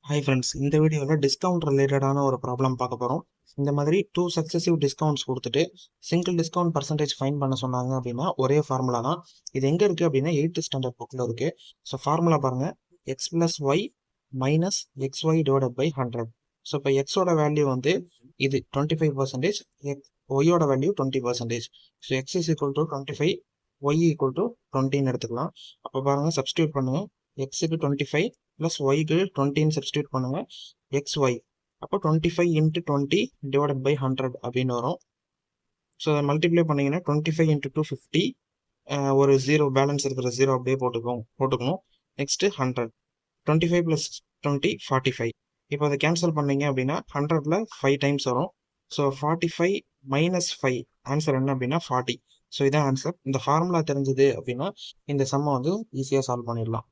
Hi friends, இந்த வீடியோவில் discount ரிலேட்டடான ஒரு ப்ராப்ளம் பார்க்க போகிறோம். இந்த மாதிரி 2 சக்ஸசிவ் டிஸ்கவுண்ட்ஸ் கொடுத்துட்டு சிங்கிள் டிஸ்கவுண்ட் பர்சன்டேஜ் ஃபைன் பண்ண சொன்னாங்க அப்படின்னா ஒரே ஃபார்முலா தான். இது எங்கே இருக்குது அப்படின்னா 8th ஸ்டாண்டர்ட் புக்கில் இருக்குது. ஸோ ஃபார்முலா பாருங்கள், X plus Y minus X Y divided by 100. So இப்போ எக்ஸோட வேல்யூ வந்து இது 25%, ஒய்யோட value 20%. So X is equal to 25, Y equal to 20ன்னு எடுத்துக்கலாம். அப்போ பாருங்கள், சப்ஸ்டியூட் பண்ணுங்கள். எக்ஸுக்கு 25 ப்ளஸ் ஒய்க்கு 20ன்னு சப்ஸ்டியூட் பண்ணுங்கள். எக்ஸ் ஒய் அப்போ 25 இன்ட்டு 20 டிவைடட் பை 100 அப்படின்னு வரும். ஸோ அதை மல்டிப்ளை பண்ணிங்கன்னா 25 இன்ட்டு 250, ஒரு ஜீரோ பேலன்ஸ் இருக்கிற ஜீரோ அப்படியே போட்டுக்கணும். Next 100, 25 plus 20 45. இப்போ அதை கேன்சல் பண்ணிங்க அப்படின்னா 100ல் 5 டைம்ஸ் வரும். ஸோ 45 மைனஸ் 5 ஆன்சர் என்ன அப்படின்னா 40. ஸோ இதான் ஆன்சர். இந்த ஃபார்முலா தெரிஞ்சது அப்படின்னா இந்த சம்மை வந்து ஈஸியாக சால்வ் பண்ணிடலாம்.